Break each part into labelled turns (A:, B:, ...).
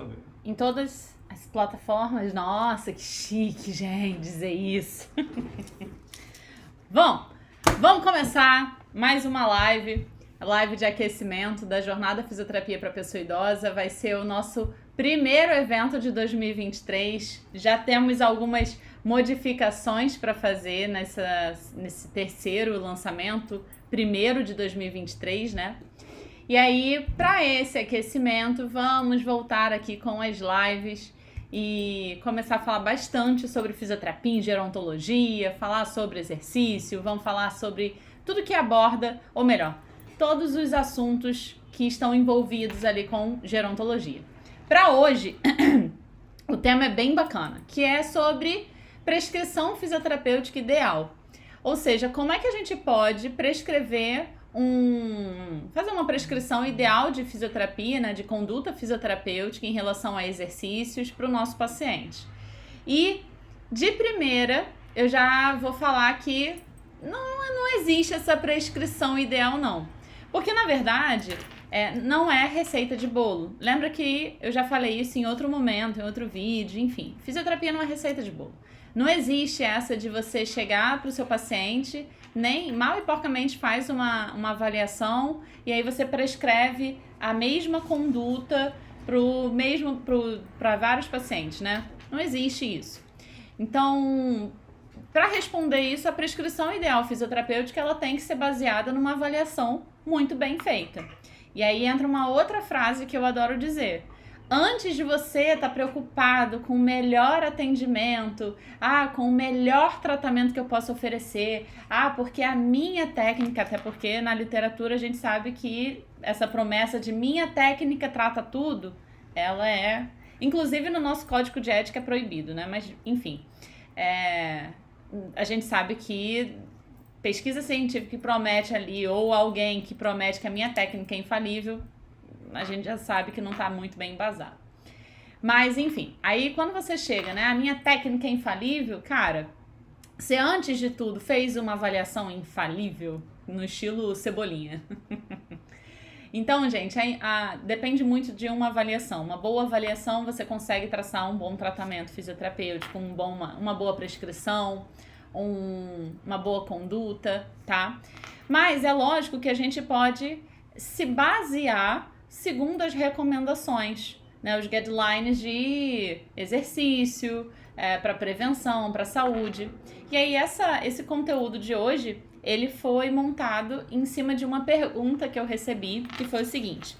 A: também.
B: Em todas as plataformas. Nossa, que chique, gente, dizer isso. Bom, vamos começar mais uma live. A live de aquecimento da Jornada Fisioterapia para Pessoa Idosa. Vai ser o nosso primeiro evento de 2023. Já temos algumas modificações para fazer nesse terceiro lançamento, primeiro de 2023, né? E aí, para esse aquecimento, vamos voltar aqui com as lives e começar a falar bastante sobre fisioterapia em gerontologia, falar sobre exercício, vamos falar sobre tudo que aborda, ou melhor, todos os assuntos que estão envolvidos ali com gerontologia. Para hoje, o tema é bem bacana, que é sobre prescrição fisioterapêutica ideal. Ou seja, como é que a gente pode prescrever fazer uma prescrição ideal de fisioterapia, né, de conduta fisioterapêutica em relação a exercícios para o nosso paciente. E, de primeira, eu já vou falar que não existe essa prescrição ideal, não. Porque, na verdade, não é receita de bolo. Lembra que eu já falei isso em outro momento, em outro vídeo, enfim. Fisioterapia não é receita de bolo. Não existe essa de você chegar para o seu paciente, nem mal e porcamente faz uma avaliação e aí você prescreve a mesma conduta para vários pacientes, né? Não existe isso. Então, para responder isso, a prescrição ideal fisioterapêutica ela tem que ser baseada numa avaliação muito bem feita. E aí entra uma outra frase que eu adoro dizer. Antes de você estar preocupado com o melhor atendimento, com o melhor tratamento que eu posso oferecer, porque a minha técnica, até porque na literatura a gente sabe que essa promessa de minha técnica trata tudo, ela é, inclusive no nosso código de ética é proibido, né? Mas, enfim, a gente sabe que pesquisa científica que promete ali, ou alguém que promete que a minha técnica é infalível, a gente já sabe que não está muito bem embasado. Mas, enfim, aí quando você chega, né, a minha técnica é infalível, cara, você antes de tudo fez uma avaliação infalível no estilo Cebolinha. Então, gente, depende muito de uma avaliação. Uma boa avaliação, você consegue traçar um bom tratamento fisioterapêutico, uma boa prescrição, uma boa conduta, tá? Mas é lógico que a gente pode se basear segundo as recomendações, né, os guidelines de exercício, para prevenção, para saúde. E aí esse conteúdo de hoje, ele foi montado em cima de uma pergunta que eu recebi, que foi o seguinte: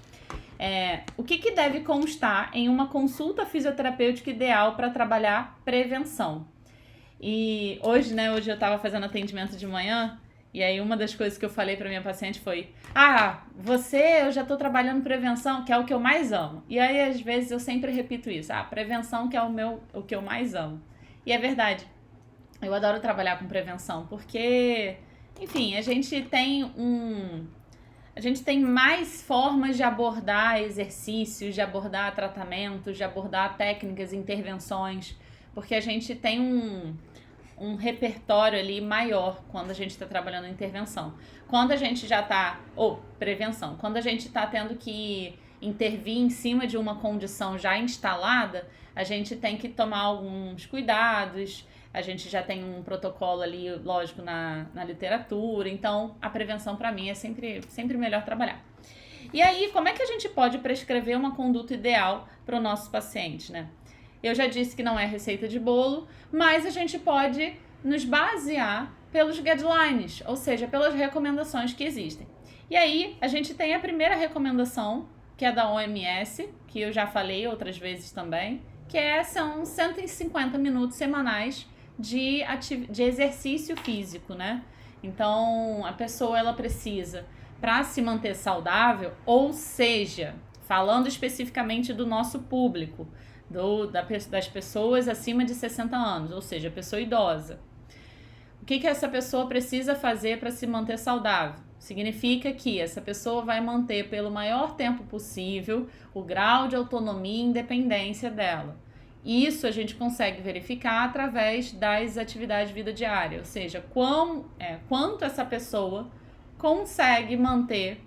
B: o que deve constar em uma consulta fisioterapêutica ideal para trabalhar prevenção? E hoje eu estava fazendo atendimento de manhã, e aí uma das coisas que eu falei para minha paciente foi: eu já tô trabalhando prevenção, que é o que eu mais amo. E aí às vezes eu sempre repito isso: prevenção que é o que eu mais amo. E é verdade, eu adoro trabalhar com prevenção, porque, enfim, a gente tem mais formas de abordar exercícios, de abordar tratamentos, de abordar técnicas, intervenções, porque a gente tem um repertório ali maior quando a gente está trabalhando em intervenção. Quando a gente já está, prevenção, quando a gente está tendo que intervir em cima de uma condição já instalada, a gente tem que tomar alguns cuidados, a gente já tem um protocolo ali, lógico, na literatura, então a prevenção para mim é sempre melhor trabalhar. E aí, como é que a gente pode prescrever uma conduta ideal para o nosso paciente, né? Eu já disse que não é receita de bolo, mas a gente pode nos basear pelos guidelines, ou seja, pelas recomendações que existem. E aí, a gente tem a primeira recomendação, que é da OMS, que eu já falei outras vezes também, que são 150 minutos semanais de exercício físico, né? Então, a pessoa ela precisa, para se manter saudável, ou seja, falando especificamente do nosso público, das pessoas acima de 60 anos, ou seja, a pessoa idosa. O que essa pessoa precisa fazer para se manter saudável? Significa que essa pessoa vai manter pelo maior tempo possível o grau de autonomia e independência dela. Isso a gente consegue verificar através das atividades de vida diária, ou seja, quanto essa pessoa consegue manter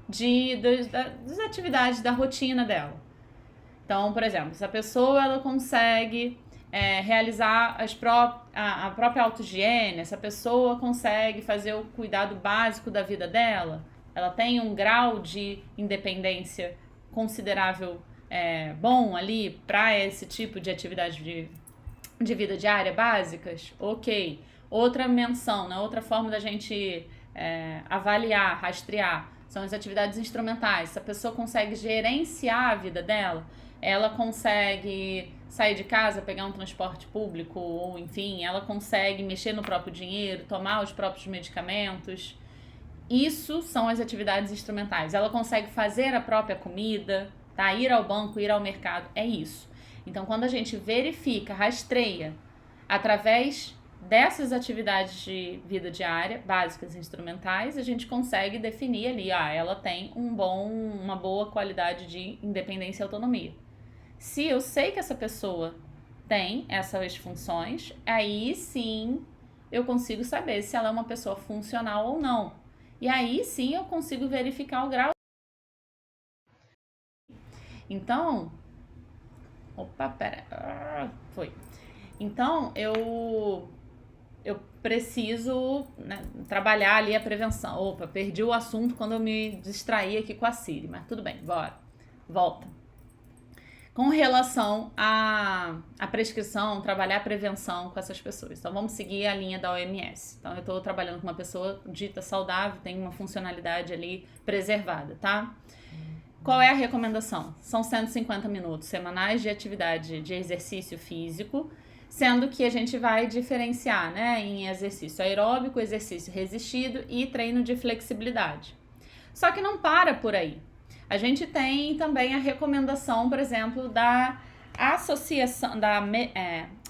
B: das atividades da rotina dela. Então, por exemplo, se a pessoa ela consegue realizar a própria autohigiene, essa pessoa consegue fazer o cuidado básico da vida dela, ela tem um grau de independência considerável bom ali para esse tipo de atividade de vida diária básicas, ok. Outra menção, né? Outra forma da gente avaliar, rastrear, são as atividades instrumentais. Se a pessoa consegue gerenciar a vida dela, ela consegue sair de casa, pegar um transporte público, ou enfim, ela consegue mexer no próprio dinheiro, tomar os próprios medicamentos. Isso são as atividades instrumentais. Ela consegue fazer a própria comida, tá? Ir ao banco, ir ao mercado, é isso. Então, quando a gente verifica, rastreia, através dessas atividades de vida diária, básicas e instrumentais, a gente consegue definir ali, ela tem uma boa qualidade de independência e autonomia. Se eu sei que essa pessoa tem essas funções, aí sim eu consigo saber se ela é uma pessoa funcional ou não. E aí sim eu consigo verificar o grau. Então, foi. Então, eu preciso, né, trabalhar ali a prevenção. Perdi o assunto quando eu me distraí aqui com a Siri, mas tudo bem, bora. Volta. Com relação à prescrição, trabalhar a prevenção com essas pessoas. Então, vamos seguir a linha da OMS. Então, eu estou trabalhando com uma pessoa dita saudável, tem uma funcionalidade ali preservada, tá? Qual é a recomendação? São 150 minutos semanais de atividade de exercício físico, sendo que a gente vai diferenciar, né, em exercício aeróbico, exercício resistido e treino de flexibilidade. Só que não para por aí. A gente tem também a recomendação, por exemplo, da associação, da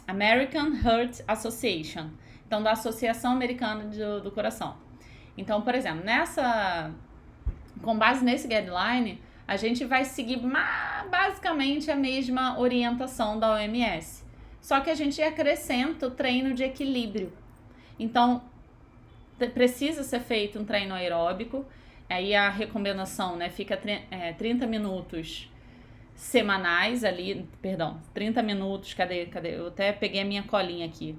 B: American Heart Association, então da Associação Americana do Coração. Então, por exemplo, com base nesse guideline, a gente vai seguir basicamente a mesma orientação da OMS. Só que a gente acrescenta o treino de equilíbrio. Então, precisa ser feito um treino aeróbico. Aí a recomendação, né, fica 30 minutos semanais ali, 30 minutos, cadê? Eu até peguei a minha colinha aqui.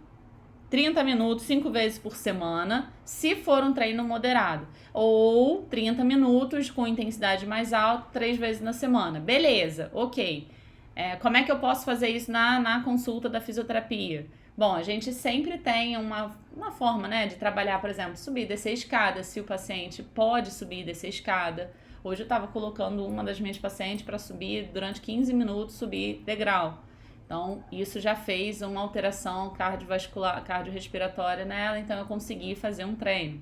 B: 30 minutos, 5 vezes por semana, se for um treino moderado. Ou 30 minutos com intensidade mais alta, 3 vezes na semana. Beleza, ok. Como é que eu posso fazer isso na consulta da fisioterapia? Bom, a gente sempre tem uma forma, né, de trabalhar, por exemplo, subir e descer escada, se o paciente pode subir e descer escada. Hoje eu estava colocando uma das minhas pacientes para subir durante 15 minutos, subir degrau. Então, isso já fez uma alteração cardiovascular, cardiorrespiratória nela, então eu consegui fazer um treino.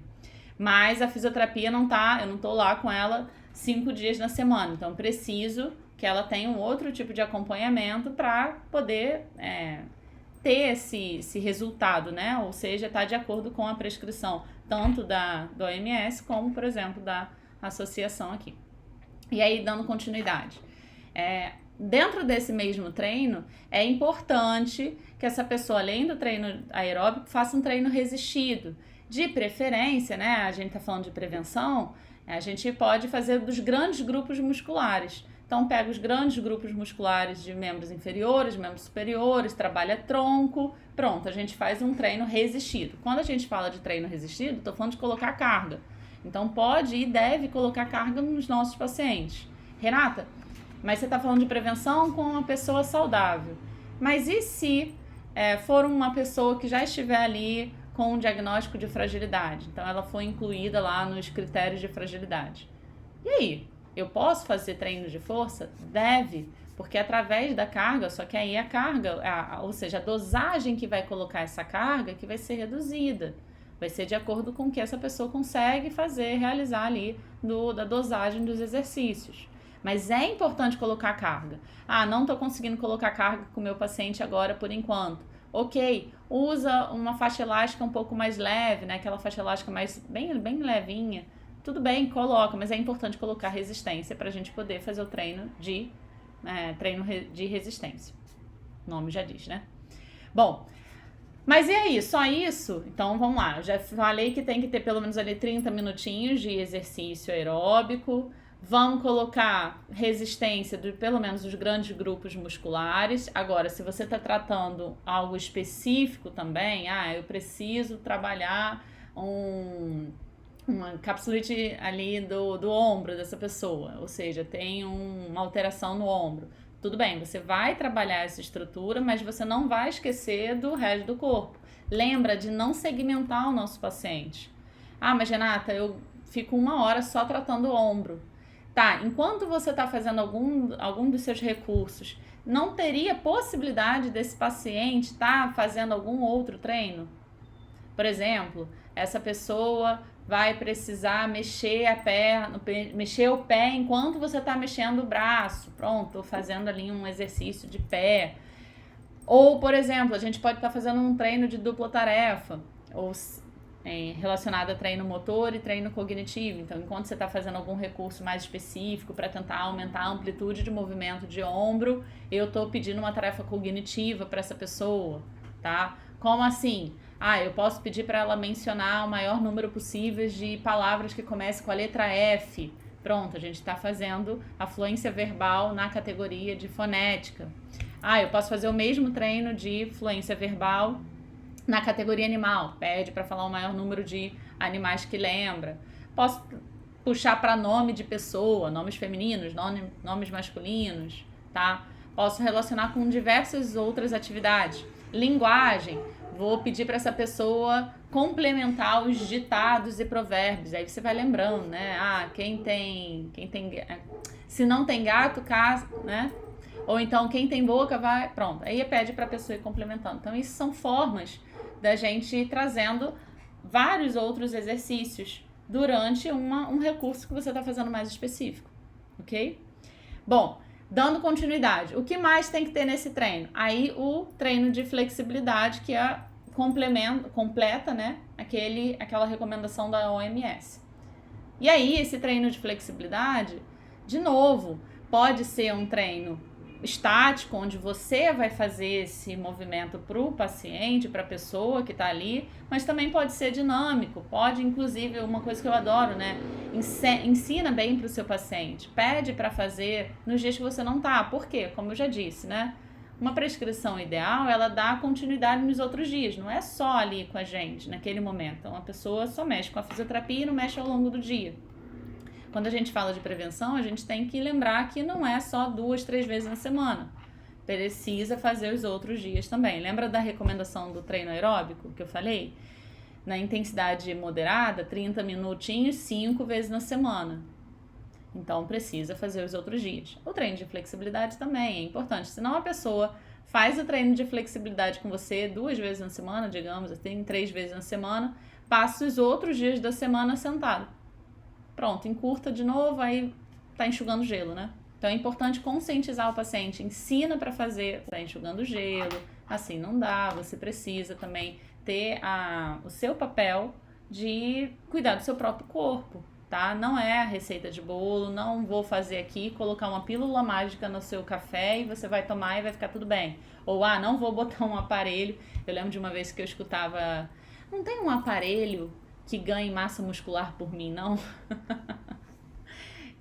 B: Mas a fisioterapia eu não estou lá com ela 5 dias na semana, então preciso que ela tenha um outro tipo de acompanhamento para poder ter esse resultado, né? Ou seja, está de acordo com a prescrição tanto da OMS como, por exemplo, da associação aqui. E aí, dando continuidade. Dentro desse mesmo treino, é importante que essa pessoa, além do treino aeróbico, faça um treino resistido. De preferência, né? A gente tá falando de prevenção, a gente pode fazer dos grandes grupos musculares. Então, pega os grandes grupos musculares de membros inferiores, membros superiores, trabalha tronco, pronto, a gente faz um treino resistido. Quando a gente fala de treino resistido, tô falando de colocar carga. Então, pode e deve colocar carga nos nossos pacientes. Renata, mas você está falando de prevenção com uma pessoa saudável. Mas e se for uma pessoa que já estiver ali com um diagnóstico de fragilidade? Então, ela foi incluída lá nos critérios de fragilidade. E aí? Eu posso fazer treino de força? Deve, porque através da carga, só que aí a carga, ou seja, a dosagem que vai colocar essa carga que vai ser reduzida. Vai ser de acordo com o que essa pessoa consegue realizar ali da dosagem dos exercícios. Mas é importante colocar carga. Não estou conseguindo colocar carga com o meu paciente agora por enquanto. Ok, usa uma faixa elástica um pouco mais leve, né? Aquela faixa elástica bem levinha. Tudo bem, coloca, mas é importante colocar resistência para a gente poder fazer o treino de resistência. O nome já diz, né? Bom, mas e aí, só isso? Então vamos lá, eu já falei que tem que ter pelo menos ali 30 minutinhos de exercício aeróbico, Vamos colocar resistência de pelo menos os grandes grupos musculares. Agora, se você está tratando algo específico também, eu preciso trabalhar uma capsulite ali do ombro dessa pessoa, ou seja, tem uma alteração no ombro. Tudo bem, você vai trabalhar essa estrutura, mas você não vai esquecer do resto do corpo. Lembra de não segmentar o nosso paciente. Mas Renata, eu fico 1 hora só tratando o ombro. Tá, enquanto você está fazendo algum dos seus recursos, não teria possibilidade desse paciente estar fazendo algum outro treino? Por exemplo, essa pessoa vai precisar mexer a perna, mexer o pé enquanto você está mexendo o braço. Pronto, fazendo ali um exercício de pé. Ou, por exemplo, a gente pode estar fazendo um treino de dupla tarefa, ou relacionado a treino motor e treino cognitivo. Então, enquanto você está fazendo algum recurso mais específico para tentar aumentar a amplitude de movimento de ombro, eu estou pedindo uma tarefa cognitiva para essa pessoa, tá? Como assim? Eu posso pedir para ela mencionar o maior número possível de palavras que comecem com a letra F. Pronto, a gente está fazendo a fluência verbal na categoria de fonética. Eu posso fazer o mesmo treino de fluência verbal na categoria animal. Pede para falar o maior número de animais que lembra. Posso puxar para nome de pessoa, nomes femininos, nomes masculinos, tá? Posso relacionar com diversas outras atividades. Linguagem. Vou pedir para essa pessoa complementar os ditados e provérbios. Aí você vai lembrando, né? Se não tem gato, caça, né? Ou então, quem tem boca vai... Pronto, aí pede para a pessoa ir complementando. Então, isso são formas da gente ir trazendo vários outros exercícios durante um recurso que você está fazendo mais específico, ok? Bom, dando continuidade, o que mais tem que ter nesse treino? Aí, o treino de flexibilidade, que é completa, né, aquela recomendação da OMS. E aí, esse treino de flexibilidade, de novo, pode ser um treino estático, onde você vai fazer esse movimento para o paciente, para a pessoa que está ali, mas também pode ser dinâmico, pode, inclusive, uma coisa que eu adoro, né? Ensina bem para o seu paciente, pede para fazer nos dias que você não tá. Por quê? Como eu já disse, né? Uma prescrição ideal, ela dá continuidade nos outros dias, não é só ali com a gente, naquele momento. Então, a pessoa só mexe com a fisioterapia e não mexe ao longo do dia. Quando a gente fala de prevenção, a gente tem que lembrar que não é só 2, 3 vezes na semana. Precisa fazer os outros dias também. Lembra da recomendação do treino aeróbico que eu falei? Na intensidade moderada, 30 minutinhos, 5 vezes na semana. Então, precisa fazer os outros dias. O treino de flexibilidade também é importante. Senão, a pessoa faz o treino de flexibilidade com você 2 vezes na semana, digamos, assim, 3 vezes na semana, passa os outros dias da semana sentado. Pronto, encurta de novo, aí tá enxugando gelo, né? Então é importante conscientizar o paciente, ensina para fazer, tá enxugando gelo, assim não dá, você precisa também ter o seu papel de cuidar do seu próprio corpo, tá? Não é a receita de bolo, não vou fazer aqui, colocar uma pílula mágica no seu café e você vai tomar e vai ficar tudo bem. Ou, não vou botar um aparelho. Eu lembro de uma vez que eu escutava, não tem um aparelho que ganhe massa muscular por mim, não?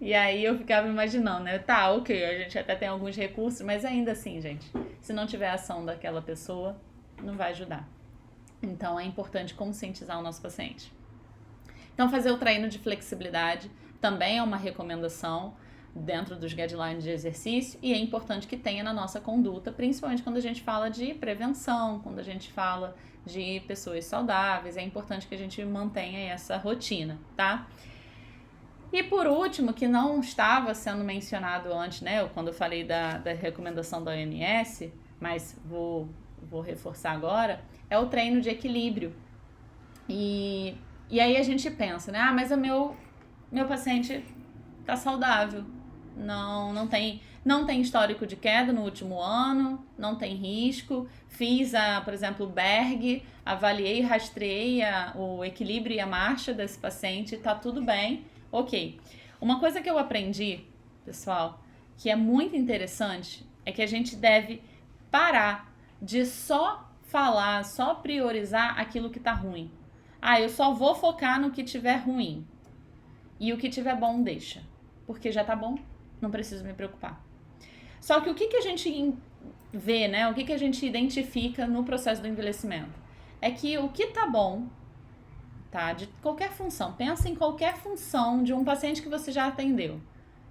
B: E aí eu ficava imaginando, né? Tá, ok, a gente até tem alguns recursos, mas ainda assim, gente, se não tiver a ação daquela pessoa, não vai ajudar. Então é importante conscientizar o nosso paciente. Então fazer o treino de flexibilidade também é uma recomendação dentro dos guidelines de exercício e é importante que tenha na nossa conduta, principalmente quando a gente fala de prevenção, quando a gente fala de pessoas saudáveis, é importante que a gente mantenha essa rotina, tá? E por último, que não estava sendo mencionado antes, né, quando eu falei da recomendação da OMS, mas vou reforçar agora, é o treino de equilíbrio. E aí a gente pensa, né, mas o meu paciente tá saudável, não tem histórico de queda no último ano, não tem risco, fiz, por exemplo, o Berg, avaliei, rastreei o equilíbrio e a marcha desse paciente, tá tudo bem, ok. Uma coisa que eu aprendi, pessoal, que é muito interessante, é que a gente deve parar de só falar, só priorizar aquilo que tá ruim. Eu só vou focar no que tiver ruim, e o que tiver bom deixa. porque já tá bom, não preciso me preocupar. Só que o que a gente vê, né? O que a gente identifica no processo do envelhecimento? É que o que tá bom, tá? De qualquer função. Pensa em qualquer função de um paciente que você já atendeu.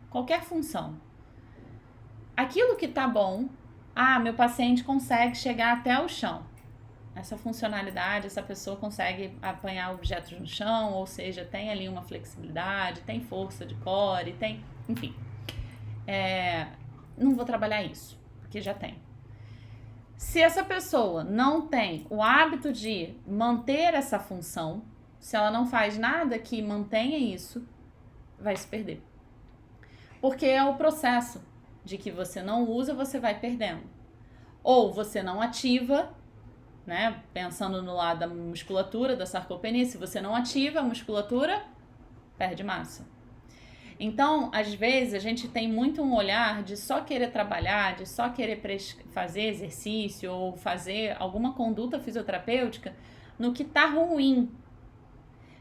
B: Qualquer função. Aquilo que tá bom, meu paciente consegue chegar até o chão. Essa funcionalidade, essa pessoa consegue apanhar objetos no chão, ou seja, tem ali uma flexibilidade, tem força de core, tem, enfim. Não vou trabalhar isso, porque já tem. Se essa pessoa não tem o hábito de manter essa função, se ela não faz nada que mantenha isso, vai se perder. Porque é o processo de que você não usa, você vai perdendo. Ou você não ativa, né? Pensando no lado da musculatura, da sarcopenia, se você não ativa a musculatura, perde massa. Então, às vezes, a gente tem muito um olhar de só querer trabalhar, de só querer fazer exercício ou fazer alguma conduta fisioterapêutica no que tá ruim.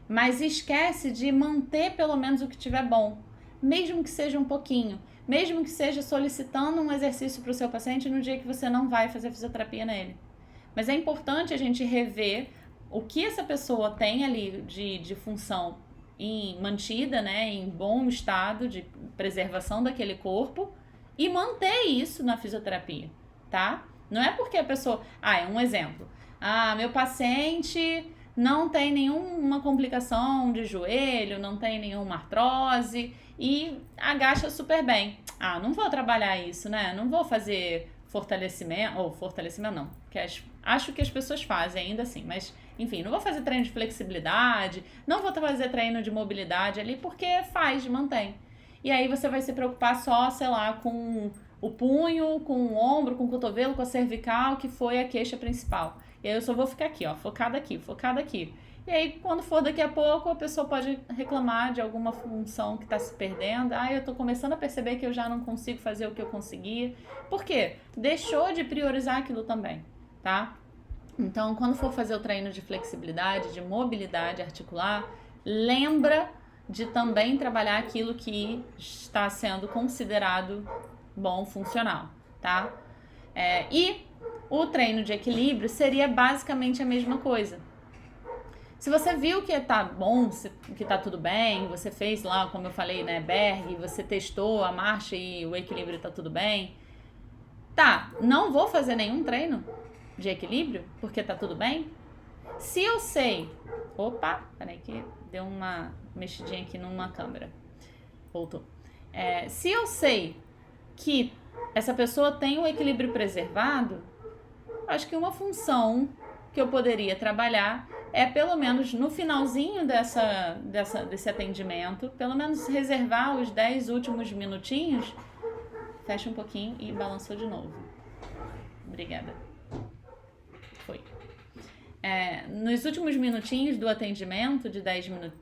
B: Mas esquece de manter pelo menos o que tiver bom, mesmo que seja um pouquinho, mesmo que seja solicitando um exercício para o seu paciente no dia que você não vai fazer fisioterapia nele. Mas é importante a gente rever o que essa pessoa tem ali de função mantida, né, em bom estado de preservação daquele corpo e manter isso na fisioterapia, tá? Não é porque a pessoa... é um exemplo. Meu paciente não tem nenhuma complicação de joelho, não tem nenhuma artrose e agacha super bem. Não vou trabalhar isso, né? Não vou fazer fortalecimento não, porque acho que as pessoas fazem ainda assim, mas enfim, não vou fazer treino de flexibilidade, não vou fazer treino de mobilidade ali, porque mantém. E aí você vai se preocupar só, sei lá, com o punho, com o ombro, com o cotovelo, com a cervical, que foi a queixa principal. E aí eu só vou ficar aqui, ó, focada aqui. E aí, quando for daqui a pouco, a pessoa pode reclamar de alguma função que está se perdendo. Eu tô começando a perceber que eu já não consigo fazer o que eu conseguia. Por quê? Deixou de priorizar aquilo também, tá? Então, quando for fazer o treino de flexibilidade, de mobilidade articular, lembra de também trabalhar aquilo que está sendo considerado bom, funcional, tá? E o treino de equilíbrio seria basicamente a mesma coisa. Se você viu que tá bom, que tá tudo bem, você fez lá, como eu falei, né, Berg, você testou a marcha e o equilíbrio tá tudo bem, não vou fazer nenhum treino de equilíbrio, porque tá tudo bem? Se eu sei... peraí que deu uma mexidinha aqui numa câmera. Voltou. Se eu sei que essa pessoa tem o equilíbrio preservado, acho que uma função que eu poderia trabalhar é, pelo menos no finalzinho desse atendimento, pelo menos reservar os 10 últimos minutinhos. Fecha um pouquinho e balançou de novo. Obrigada. Foi. Nos últimos minutinhos do atendimento, de 10 minutos,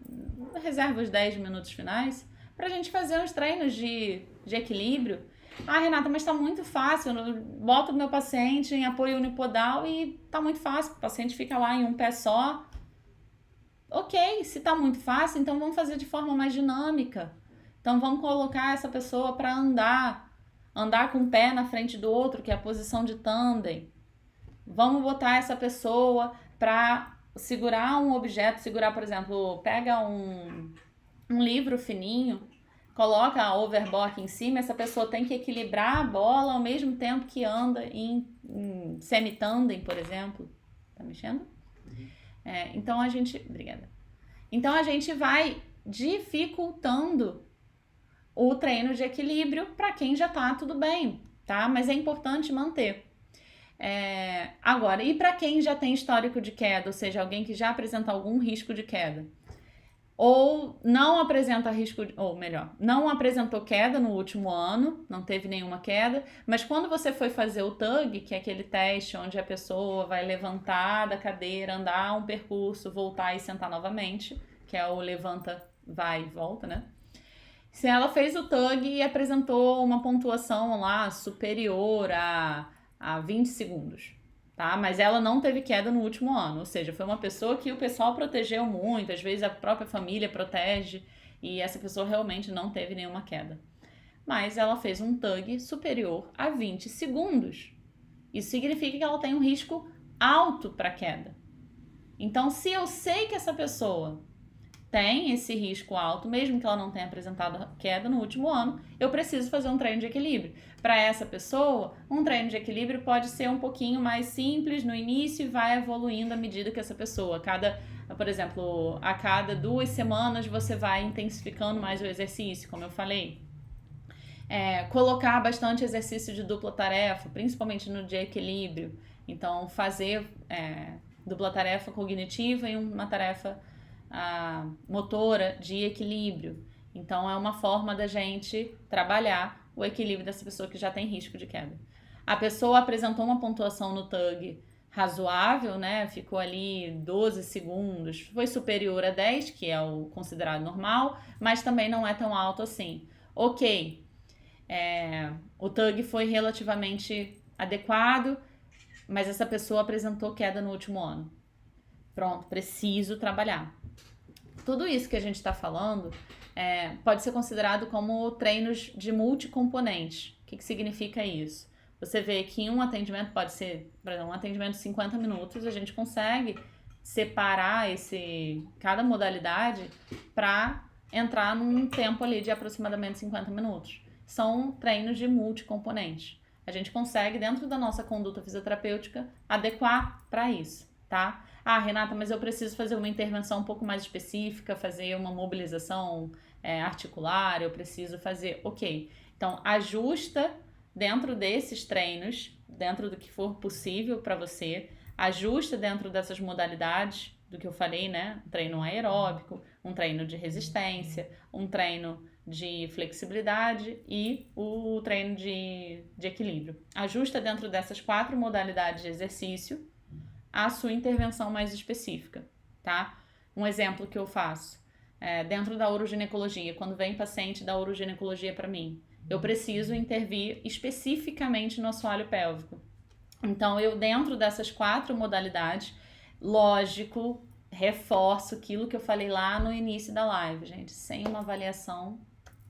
B: reserva os 10 minutos finais, pra gente fazer uns treinos de equilíbrio. Renata, mas tá muito fácil, eu boto o meu paciente em apoio unipodal e tá muito fácil, o paciente fica lá em um pé só. Ok, se tá muito fácil, então vamos fazer de forma mais dinâmica. Então vamos colocar essa pessoa para andar com um pé na frente do outro, que é a posição de tandem. Vamos botar essa pessoa para segurar um objeto, por exemplo, pega um livro fininho, coloca a overbock em cima, essa pessoa tem que equilibrar a bola ao mesmo tempo que anda em semi-tandem, por exemplo. Tá mexendo? Então a gente... Obrigada. Então a gente vai dificultando o treino de equilíbrio para quem já tá tudo bem, tá? Mas é importante manter. Agora, e para quem já tem histórico de queda, ou seja, alguém que já apresenta algum risco de queda? Ou não apresenta risco, ou melhor, não apresentou queda no último ano, não teve nenhuma queda, mas quando você foi fazer o TUG, que é aquele teste onde a pessoa vai levantar da cadeira, andar um percurso, voltar e sentar novamente, que é o levanta, vai e volta, né? Se ela fez o TUG e apresentou uma pontuação lá superior a 20 segundos, tá? Mas ela não teve queda no último ano, ou seja, foi uma pessoa que o pessoal protegeu muito, às vezes a própria família protege, e essa pessoa realmente não teve nenhuma queda. Mas ela fez um TUG superior a 20 segundos. Isso significa que ela tem um risco alto para queda. Então, se eu sei que essa pessoa tem esse risco alto, mesmo que ela não tenha apresentado queda no último ano, eu preciso fazer um treino de equilíbrio. Para essa pessoa, um treino de equilíbrio pode ser um pouquinho mais simples no início e vai evoluindo à medida que essa pessoa, por exemplo, a cada 2 semanas você vai intensificando mais o exercício, como eu falei. Colocar bastante exercício de dupla tarefa, principalmente no de equilíbrio. Então, fazer dupla tarefa cognitiva e uma tarefa motora de equilíbrio. Então, é uma forma da gente trabalhar o equilíbrio dessa pessoa que já tem risco de queda. A pessoa apresentou uma pontuação no TUG razoável, né? Ficou ali 12 segundos, foi superior a 10, que é o considerado normal, mas também não é tão alto assim. Ok, o TUG foi relativamente adequado, mas essa pessoa apresentou queda no último ano. Pronto, preciso trabalhar. Tudo isso que a gente está falando pode ser considerado como treinos de multicomponentes. O que significa isso? Você vê que um atendimento pode ser, por exemplo, um atendimento de 50 minutos, a gente consegue separar cada modalidade para entrar num tempo ali de aproximadamente 50 minutos. São treinos de multicomponentes. A gente consegue, dentro da nossa conduta fisioterapêutica, adequar para isso, tá? Ah, Renata, mas eu preciso fazer uma intervenção um pouco mais específica, fazer uma mobilização articular, eu preciso fazer... Ok, então ajusta dentro desses treinos, dentro do que for possível para você, ajusta dentro dessas modalidades do que eu falei, né? Um treino aeróbico, um treino de resistência, um treino de flexibilidade e o treino de equilíbrio. Ajusta dentro dessas 4 modalidades de exercício a sua intervenção mais específica, tá? Um exemplo que eu faço, dentro da uroginecologia, quando vem paciente da uroginecologia para mim, eu preciso intervir especificamente no assoalho pélvico. Então, eu dentro dessas 4 modalidades, lógico, reforço aquilo que eu falei lá no início da live, gente, sem uma avaliação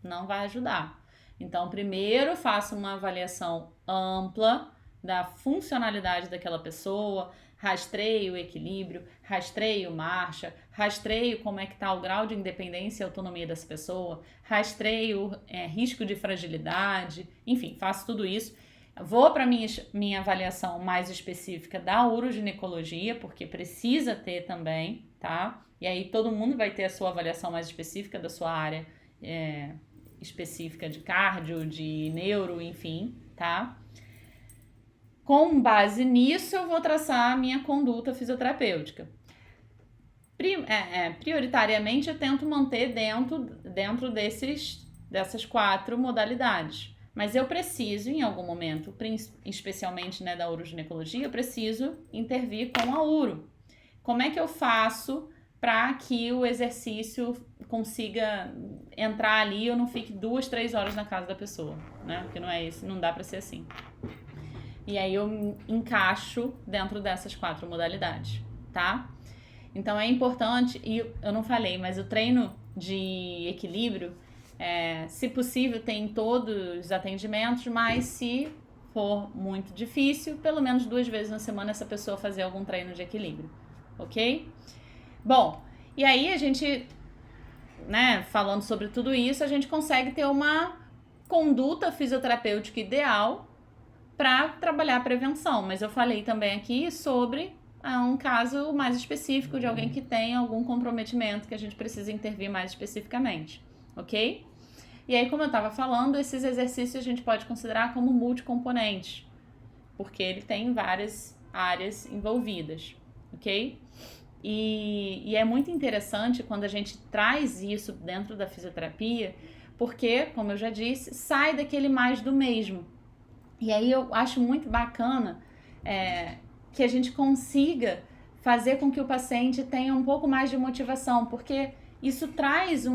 B: não vai ajudar. Então, primeiro faço uma avaliação ampla da funcionalidade daquela pessoa, rastreio o equilíbrio, rastreio marcha, rastreio como é que está o grau de independência e autonomia dessa pessoa, rastreio risco de fragilidade, enfim, faço tudo isso. Vou para minha avaliação mais específica da uroginecologia, porque precisa ter também, tá? E aí todo mundo vai ter a sua avaliação mais específica da sua área específica de cardio, de neuro, enfim, tá? Com base nisso, eu vou traçar a minha conduta fisioterapêutica. Prioritariamente, eu tento manter dentro dessas 4 modalidades. Mas eu preciso, em algum momento, especialmente da uroginecologia, eu preciso intervir com a uro. Como é que eu faço para que o exercício consiga entrar ali e eu não fique 2, 3 horas na casa da pessoa, né? Porque não é isso, não dá para ser assim. E aí eu encaixo dentro dessas 4 modalidades, tá? Então é importante, e eu não falei, mas o treino de equilíbrio, se possível, tem em todos os atendimentos, mas se for muito difícil, pelo menos 2 vezes na semana essa pessoa fazer algum treino de equilíbrio, ok? Bom, e aí a gente, falando sobre tudo isso, a gente consegue ter uma conduta fisioterapêutica ideal para trabalhar a prevenção, mas eu falei também aqui sobre um caso mais específico de alguém que tem algum comprometimento que a gente precisa intervir mais especificamente, ok? E aí, como eu estava falando, esses exercícios a gente pode considerar como multicomponentes, porque ele tem várias áreas envolvidas, ok? E é muito interessante quando a gente traz isso dentro da fisioterapia, porque, como eu já disse, sai daquele mais do mesmo. E aí eu acho muito bacana que a gente consiga fazer com que o paciente tenha um pouco mais de motivação, porque isso traz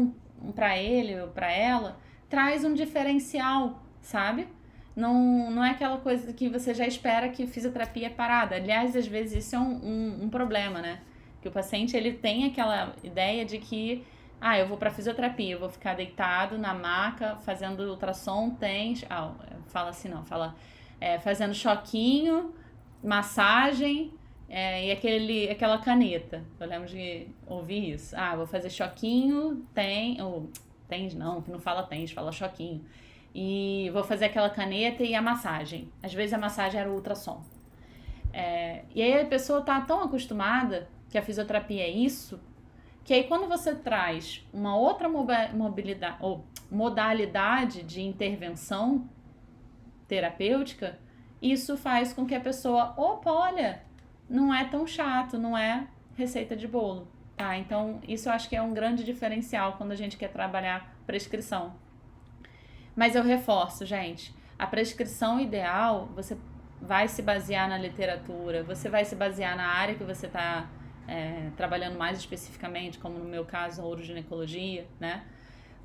B: para ele ou para ela, traz um diferencial, sabe? Não é aquela coisa que você já espera que fisioterapia é parada. Aliás, às vezes isso é um problema, né? Que o paciente ele tem aquela ideia de que Ah, eu vou pra fisioterapia, eu vou ficar deitado na maca, fazendo ultrassom, fala assim não, fala fazendo choquinho, massagem e aquela caneta. Eu lembro de ouvir isso. Ah, vou fazer choquinho, tens não, que não fala tens, fala choquinho. E vou fazer aquela caneta e a massagem. Às vezes a massagem era o ultrassom. E aí a pessoa tá tão acostumada que a fisioterapia é isso, que aí quando você traz uma outra mobilidade, ou modalidade de intervenção terapêutica, isso faz com que a pessoa, opa, olha, não é tão chato, não é receita de bolo, tá? Então, isso eu acho que é um grande diferencial quando a gente quer trabalhar prescrição. Mas eu reforço, gente, a prescrição ideal, você vai se basear na literatura, você vai se basear na área que você está trabalhando mais especificamente, como no meu caso, a uroginecologia, né?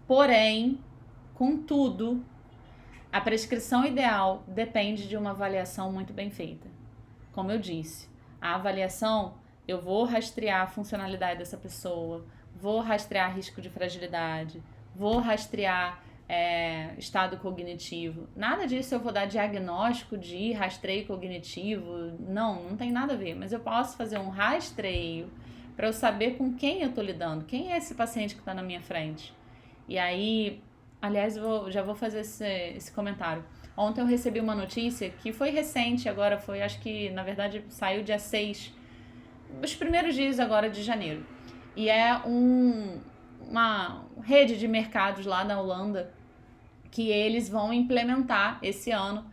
B: Porém, contudo, a prescrição ideal depende de uma avaliação muito bem feita. Como eu disse, a avaliação, eu vou rastrear a funcionalidade dessa pessoa, vou rastrear risco de fragilidade, vou rastrear estado cognitivo. Nada disso eu vou dar diagnóstico de rastreio cognitivo. Não tem nada a ver. Mas eu posso fazer um rastreio para eu saber com quem eu tô lidando. Quem é esse paciente que está na minha frente? E aí, aliás, já vou fazer esse comentário. Ontem eu recebi uma notícia que foi recente, agora foi, acho que na verdade saiu dia 6, os primeiros dias agora de janeiro. E é uma rede de mercados lá na Holanda que eles vão implementar esse ano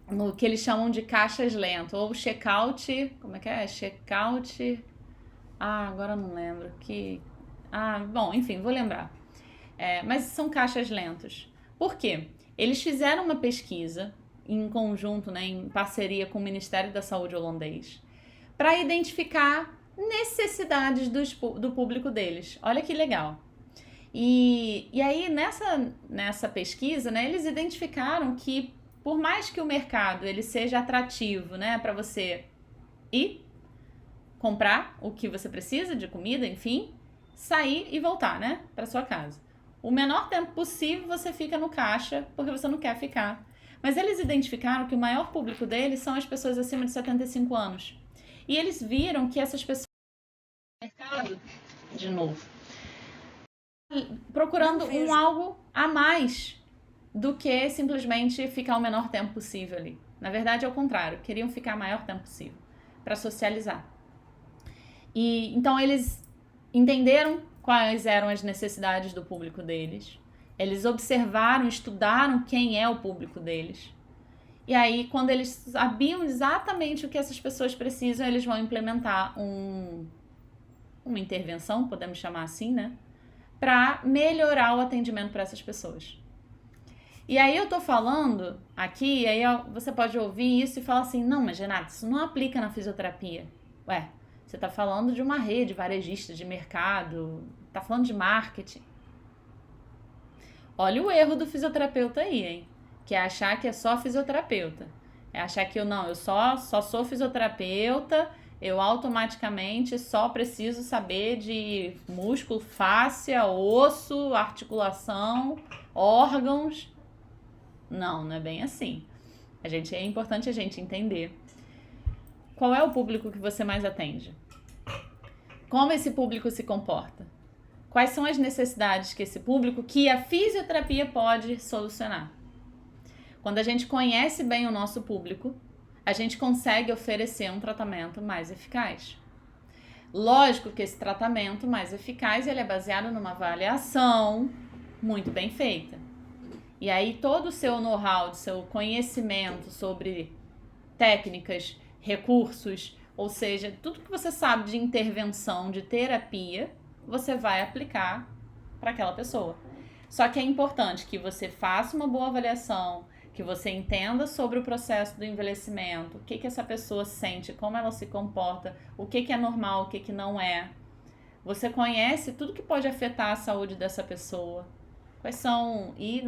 B: no que eles chamam de caixas lento, ou check-out, como é que é? Check-out, agora eu não lembro, bom, enfim, vou lembrar. Mas são caixas lentos. Por quê? Eles fizeram uma pesquisa em conjunto, né, em parceria com o Ministério da Saúde holandês, para identificar necessidades do público deles. Olha que legal. E aí, nessa pesquisa, né, eles identificaram que, por mais que o mercado ele seja atrativo, né, para você ir comprar o que você precisa de comida, enfim, sair e voltar, né, para sua casa. O menor tempo possível você fica no caixa, porque você não quer ficar. Mas eles identificaram que o maior público deles são as pessoas acima de 75 anos. E eles viram que essas pessoas no mercado, de novo, procurando algo a mais do que simplesmente ficar o menor tempo possível ali. Na verdade, é o contrário, queriam ficar o maior tempo possível para socializar. E então eles entenderam quais eram as necessidades do público deles. Eles observaram, estudaram quem é o público deles. E aí, quando eles sabiam exatamente o que essas pessoas precisam, eles vão implementar uma intervenção, podemos chamar assim, né? Para melhorar o atendimento para essas pessoas. E aí eu tô falando aqui, aí você pode ouvir isso e falar assim, não, mas Renata, isso não aplica na fisioterapia. Ué, você tá falando de uma rede varejista de mercado, tá falando de marketing. Olha o erro do fisioterapeuta aí, hein? Que é achar que é só fisioterapeuta. É achar que eu só sou fisioterapeuta, eu automaticamente só preciso saber de músculo, fáscia, osso, articulação, órgãos. Não é bem assim. É importante a gente entender qual é o público que você mais atende. Como esse público se comporta? Quais são as necessidades que esse público, que a fisioterapia pode solucionar? Quando a gente conhece bem o nosso público, a gente consegue oferecer um tratamento mais eficaz. Lógico que esse tratamento mais eficaz ele é baseado numa avaliação muito bem feita. E aí todo o seu know-how, seu conhecimento sobre técnicas, recursos, ou seja, tudo que você sabe de intervenção, de terapia, você vai aplicar para aquela pessoa. Só que é importante que você faça uma boa avaliação, que você entenda sobre o processo do envelhecimento, o que essa pessoa sente, como ela se comporta, o que é normal, o que não é. Você conhece tudo que pode afetar a saúde dessa pessoa. Quais são, e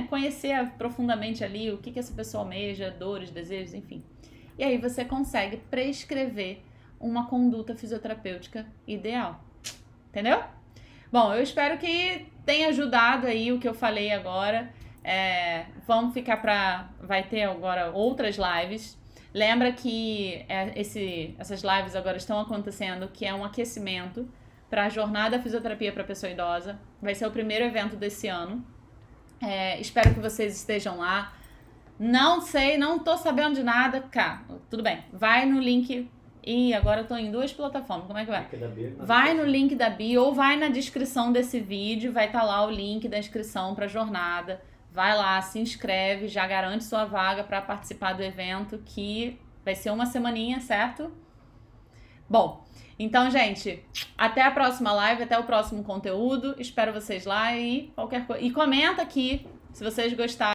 B: conhecer profundamente ali o que essa pessoa almeja, dores, desejos, enfim. E aí você consegue prescrever uma conduta fisioterapêutica ideal. Entendeu? Bom, eu espero que tenha ajudado aí o que eu falei agora. Vamos ficar vai ter agora outras lives. Lembra que essas lives agora estão acontecendo, que é um aquecimento para a Jornada Fisioterapia para Pessoa Idosa. Vai ser o primeiro evento desse ano. Espero que vocês estejam lá. Não sei, não tô sabendo de nada. Tudo bem. Vai no link. Ih, agora eu tô em 2 plataformas. Como é que vai? Vai no link da bio ou vai na descrição desse vídeo. Vai estar lá o link da inscrição para a jornada. Vai lá, se inscreve, já garante sua vaga para participar do evento, que vai ser uma semaninha, certo? Bom, então, gente, até a próxima live, até o próximo conteúdo. Espero vocês lá e qualquer coisa. E comenta aqui se vocês gostaram.